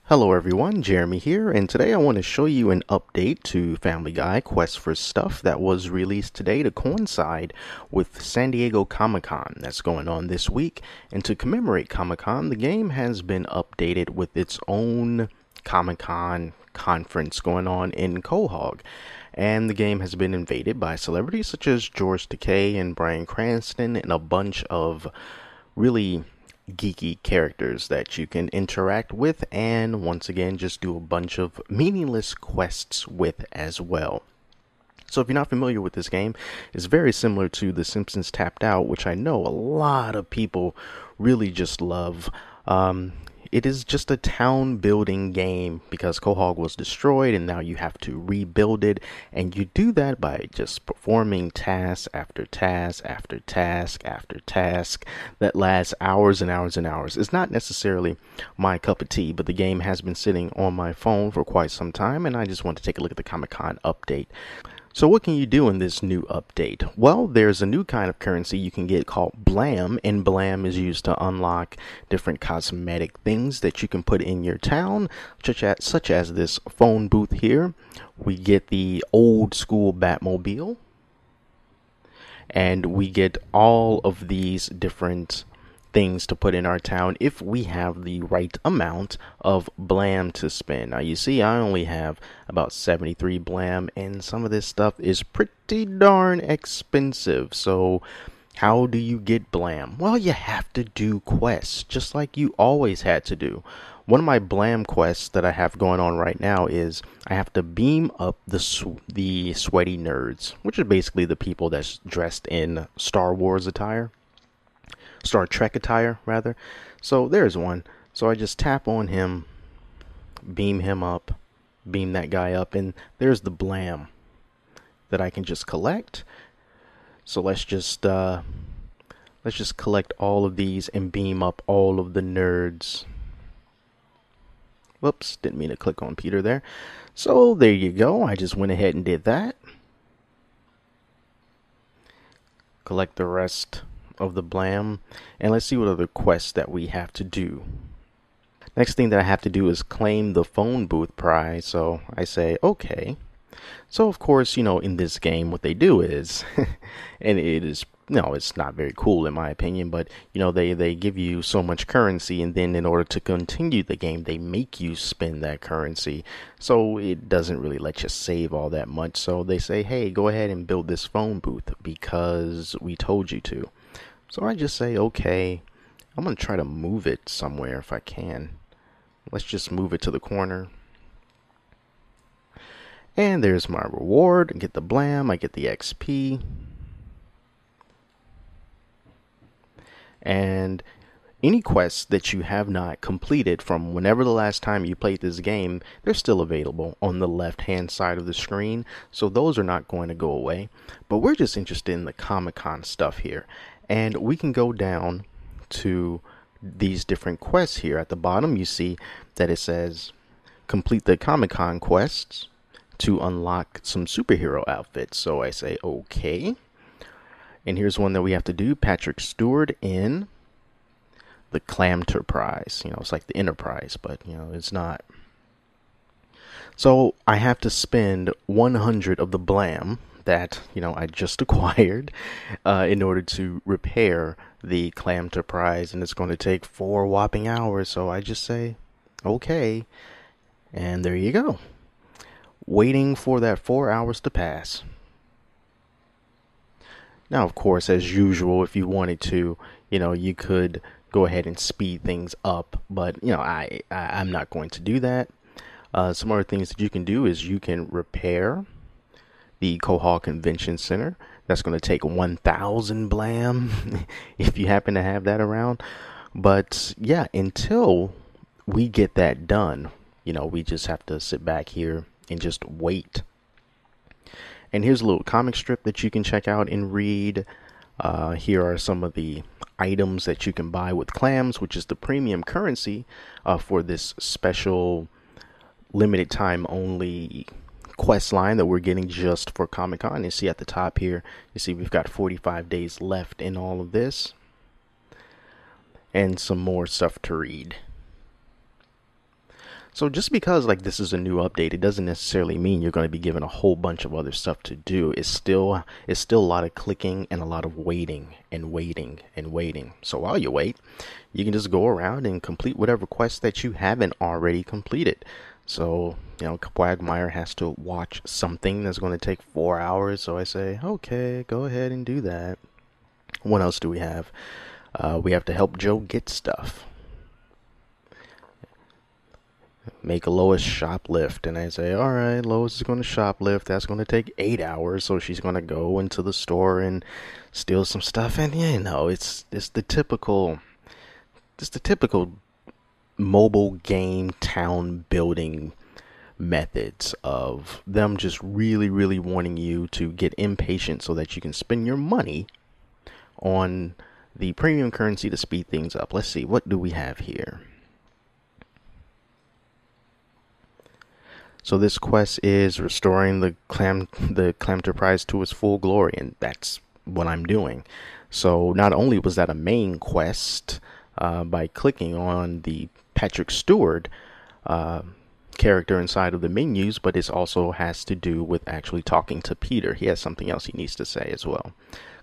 Hello everyone, Jeremy here, and today I want to show you an update to Family Guy Quest for Stuff that was released today to coincide with San Diego Comic-Con that's going on this week. And to commemorate Comic-Con, the game has been updated with its own Comic-Con conference going on in Quahog. And the game has been invaded by celebrities such as George Takei and Bryan Cranston and a bunch of really geeky characters that you can interact with and once again just do a bunch of meaningless quests with as well. So if you're not familiar with this game, it's very similar to The Simpsons Tapped Out, which I know a lot of people really just love. It is just a town building game because Quahog was destroyed and now you have to rebuild it, and you do that by just performing task after task after task after task that lasts hours and hours and hours. It's not necessarily my cup of tea, but the game has been sitting on my phone for quite some time and I just want to take a look at the Comic-Con update. So what can you do in this new update? Well, there's a new kind of currency you can get called Blam, and Blam is used to unlock different cosmetic things that you can put in your town, such as this phone booth here. We get the old school Batmobile, and we get all of these different things to put in our town if we have the right amount of Blam to spend. Now you see I only have about 73 Blam and some of this stuff is pretty darn expensive. So how do you get Blam? Well, you have to do quests just like you always had to do. One of my Blam quests that I have going on right now is I have to beam up the sweaty nerds, which are basically the people that's dressed in Star Wars attire. Star Trek attire, rather. So there's one. So I just tap on him, beam him up, beam that guy up, and there's the Blam that I can just collect. So let's just collect all of these and beam up all of the nerds. Whoops, didn't mean to click on Peter there. So there you go. I just went ahead and did that. Collect the rest of the Blam, and let's see what other quests that we have to do. Next thing that I have to do is claim the phone booth prize, so I say okay. So of course, in this game what they do is and it is no, it's not very cool in my opinion, but they give you so much currency, and then in order to continue the game they make you spend that currency. So it doesn't really let you save all that much. So they say, hey, go ahead and build this phone booth because we told you to. So I just say, okay, I'm going to try to move it somewhere if I can. Let's just move it to the corner. And there's my reward. I get the Blam, I get the XP. And any quests that you have not completed from whenever the last time you played this game, they're still available on the left-hand side of the screen. So those are not going to go away. But we're just interested in the Comic-Con stuff here. And we can go down to these different quests here. At the bottom, you see that it says complete the Comic-Con quests to unlock some superhero outfits. So I say, okay. And here's one that we have to do. Patrick Stewart in the Clamterprise. It's like the Enterprise, but, it's not. So I have to spend 100 of the Blam that I just acquired in order to repair the Clamterprise, and it's going to take 4 whopping hours. So I just say okay, and there you go, waiting for that 4 hours to pass. Now of course, as usual, if you wanted to, you could go ahead and speed things up, but I'm not going to do that. Some other things that you can do is you can repair the Quahog Convention Center. That's going to take 1,000 Blam if you happen to have that around. But yeah, until we get that done, we just have to sit back here and just wait. And here's a little comic strip that you can check out and read. Here are some of the items that you can buy with clams, which is the premium currency for this special limited time only quest line that we're getting just for Comic-Con. You see at the top here, you see we've got 45 days left in all of this, and some more stuff to read. So just because like this is a new update, it doesn't necessarily mean you're going to be given a whole bunch of other stuff to do. It's still a lot of clicking and a lot of waiting and waiting and waiting. So while you wait, you can just go around and complete whatever quests that you haven't already completed. So, Quagmire has to watch something that's going to take 4 hours. So I say, okay, go ahead and do that. What else do we have? We have to help Joe get stuff. Make Lois shoplift. And I say, all right, Lois is going to shoplift. That's going to take 8 hours. So she's going to go into the store and steal some stuff. And it's the typical mobile game town building methods of them just really, really wanting you to get impatient so that you can spend your money on the premium currency to speed things up. Let's see, what do we have here? So this quest is restoring the Clamterprise to its full glory, and that's what I'm doing. So not only was that a main quest by clicking on the Patrick Stewart character inside of the menus, but it also has to do with actually talking to Peter. He has something else he needs to say as well.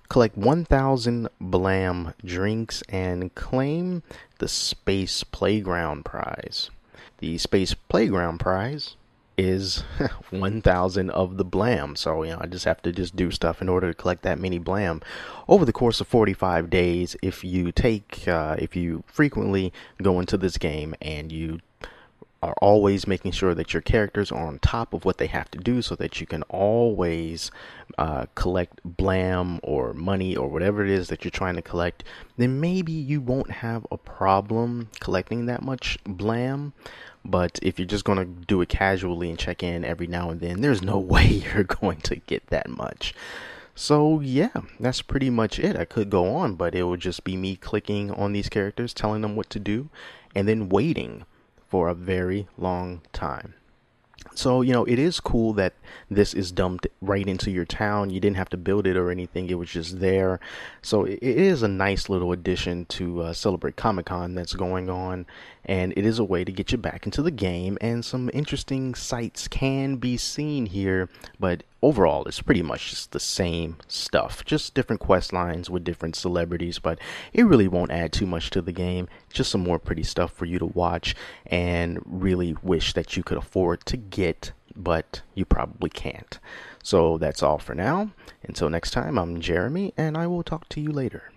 Collect 1,000 Blam drinks and claim the Space Playground prize. The Space Playground prize is 1,000 of the Blam. So, I just have to do stuff in order to collect that many Blam over the course of 45 days. If you frequently go into this game and you are always making sure that your characters are on top of what they have to do so that you can always collect Blam or money or whatever it is that you're trying to collect, then maybe you won't have a problem collecting that much Blam. But if you're just going to do it casually and check in every now and then, there's no way you're going to get that much. So yeah, that's pretty much it. I could go on, but it would just be me clicking on these characters, telling them what to do, and then waiting for a very long time. So, it is cool that this is dumped right into your town. You didn't have to build it or anything. It was just there. So it is a nice little addition to celebrate Comic-Con that's going on. And it is a way to get you back into the game. And some interesting sights can be seen here. But overall, it's pretty much just the same stuff. Just different quest lines with different celebrities. But it really won't add too much to the game. Just some more pretty stuff for you to watch and really wish that you could afford to get, but you probably can't. So that's all for now. Until next time, I'm Jeremy, and I will talk to you later.